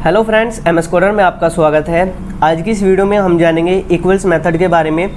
Hello friends, MS coder में आपका स्वागत है। आज की इस वीडियो में हम जानेंगे इक्वल्स मेथड के बारे में,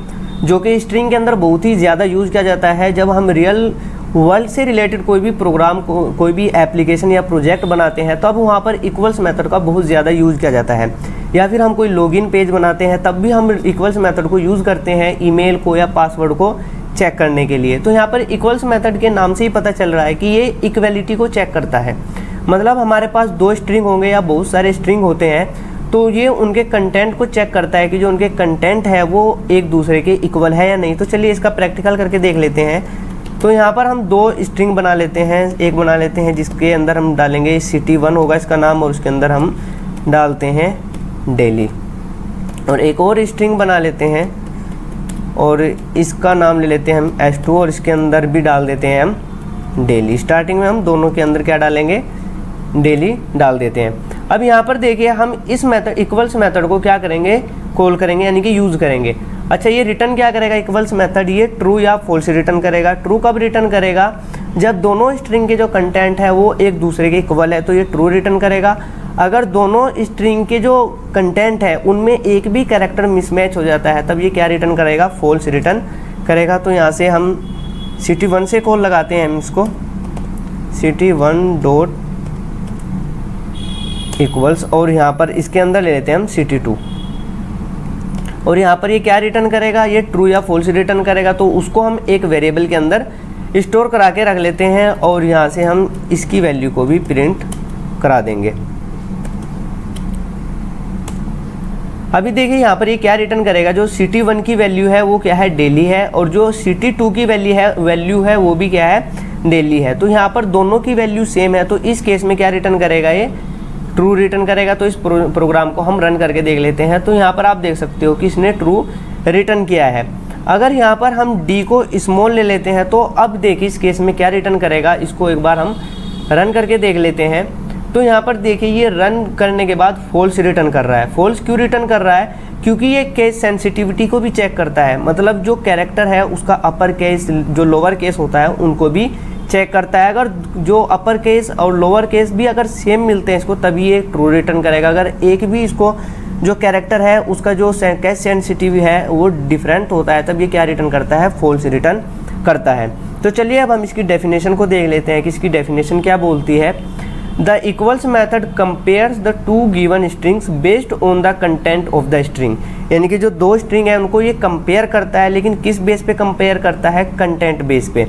जो कि स्ट्रिंग के अंदर बहुत ही ज़्यादा यूज़ किया जाता है जब हम रियल वर्ल्ड से रिलेटेड कोई भी प्रोग्राम को कोई भी एप्लीकेशन या प्रोजेक्ट बनाते हैं, तब वहाँ पर इक्वल्स मेथड का बहुत ज़्यादा यूज़ किया जाता है। या फिर हम कोई लॉगिन पेज बनाते हैं तब भी हम इक्वल्स मेथड को यूज़ करते हैं ईमेल को या पासवर्ड को चेक करने के लिए। तो यहाँ पर इक्वल्स मेथड के नाम से ही पता चल रहा है कि ये इक्वलिटी को चेक करता है। मतलब हमारे पास दो स्ट्रिंग होंगे या बहुत सारे स्ट्रिंग होते हैं, तो ये उनके कंटेंट को चेक करता है कि जो उनके कंटेंट है वो एक दूसरे के इक्वल है या नहीं। तो चलिए इसका प्रैक्टिकल करके देख लेते हैं। तो यहाँ पर हम दो स्ट्रिंग बना लेते हैं। एक बना लेते हैं जिसके अंदर हम डालेंगे सिटी1 होगा इसका नाम, और उसके अंदर हम डालते हैं डेली। और एक और स्ट्रिंग बना लेते हैं और इसका नाम ले लेते हैं हम s2, और इसके अंदर भी डाल देते हैं हम डेली। स्टार्टिंग में हम दोनों के अंदर क्या डालेंगे, डेली डाल देते हैं। अब यहाँ पर देखिए हम इस मेथड इक्वल्स मेथड को क्या करेंगे, कॉल करेंगे यानी कि यूज़ करेंगे। अच्छा, ये रिटर्न क्या करेगा इक्वल्स मेथड, ये ट्रू या फॉल्स रिटर्न करेगा। ट्रू कब रिटर्न करेगा, जब दोनों स्ट्रिंग के जो कंटेंट है वो एक दूसरे के इक्वल है, तो ये ट्रू रिटर्न करेगा। अगर दोनों स्ट्रिंग के जो कंटेंट है उनमें एक भी कैरेक्टर मिसमैच हो जाता है, तब ये क्या रिटर्न करेगा, फॉल्स रिटर्न करेगा। तो यहाँ से हम सिटी1 से कॉल लगाते हैं हम इसको, सिटी1 डॉट इक्वल्स, और यहाँ पर इसके अंदर ले लेते हैं हम सिटी2। और यहाँ पर ये क्या रिटर्न करेगा, ये ट्रू या फॉल्स रिटर्न करेगा। तो उसको हम एक वेरिएबल के अंदर स्टोर करा के रख लेते हैं, और यहाँ से हम इसकी वैल्यू को भी प्रिंट करा देंगे। अभी देखिए यहाँ पर ये क्या रिटर्न करेगा, जो सिटी1 की वैल्यू है वो क्या है, डेली है, और जो सिटी2 की वैल्यू है वो भी क्या है, डेली है। तो यहाँ पर दोनों की वैल्यू सेम है, तो इस केस में क्या रिटर्न करेगा, ये ट्रू रिटर्न करेगा। तो इस प्रोग्राम को हम रन करके देख लेते हैं। तो यहाँ पर आप देख सकते हो कि इसने ट्रू रिटर्न किया है। अगर यहाँ पर हम डी को स्मॉल ले लेते हैं, तो अब देखिए इस केस में क्या रिटर्न करेगा, इसको एक बार हम रन करके देख लेते हैं। तो यहाँ पर देखिए ये रन करने के बाद फॉल्स रिटर्न कर रहा है। फॉल्स क्यों रिटर्न कर रहा है, क्योंकि ये केस सेंसिटिविटी को भी चेक करता है। मतलब जो कैरेक्टर है उसका अपर केस जो लोअर केस होता है उनको भी चेक करता है। अगर जो अपर केस और लोअर केस भी अगर सेम मिलते हैं इसको, तभी ये ट्रू रिटर्न करेगा। अगर एक भी इसको जो कैरेक्टर है उसका जो केस सेंसिटिव है वो डिफरेंट होता है, तब ये क्या रिटर्न करता है, फॉल्स रिटर्न करता है। तो चलिए अब हम इसकी डेफिनेशन को देख लेते हैं कि इसकी डेफिनेशन क्या बोलती है। The equals method compares the two given strings based on the content of the string. यानी कि जो दो स्ट्रिंग है उनको ये कंपेयर करता है, लेकिन किस बेस पे कंपेयर करता है, कंटेंट बेस पे।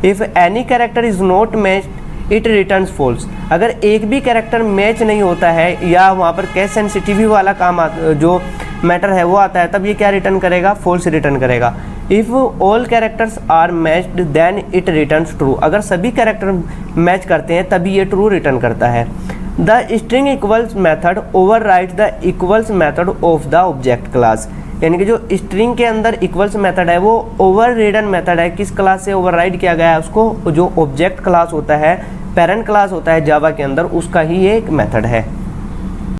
If any character is not matched it returns false. अगर एक भी कैरेक्टर मैच नहीं होता है या वहाँ पर केस सेंसिटिविटी वाला काम जो मैटर है वो आता है, तब ये क्या रिटर्न करेगा, फॉल्स रिटर्न करेगा। If all characters are matched then it returns true. अगर सभी कैरेक्टर मैच करते हैं तभी ये ट्रू रिटर्न करता है। The string equals method overrides the equals method of the object class. यानी कि जो स्ट्रिंग के अंदर इक्वल्स मेथड है वो ओवररिडन मेथड है। किस क्लास से ओवरराइड किया गया है, उसको जो ऑब्जेक्ट क्लास होता है, पेरेंट क्लास होता है जावा के अंदर, उसका ही एक मेथड है।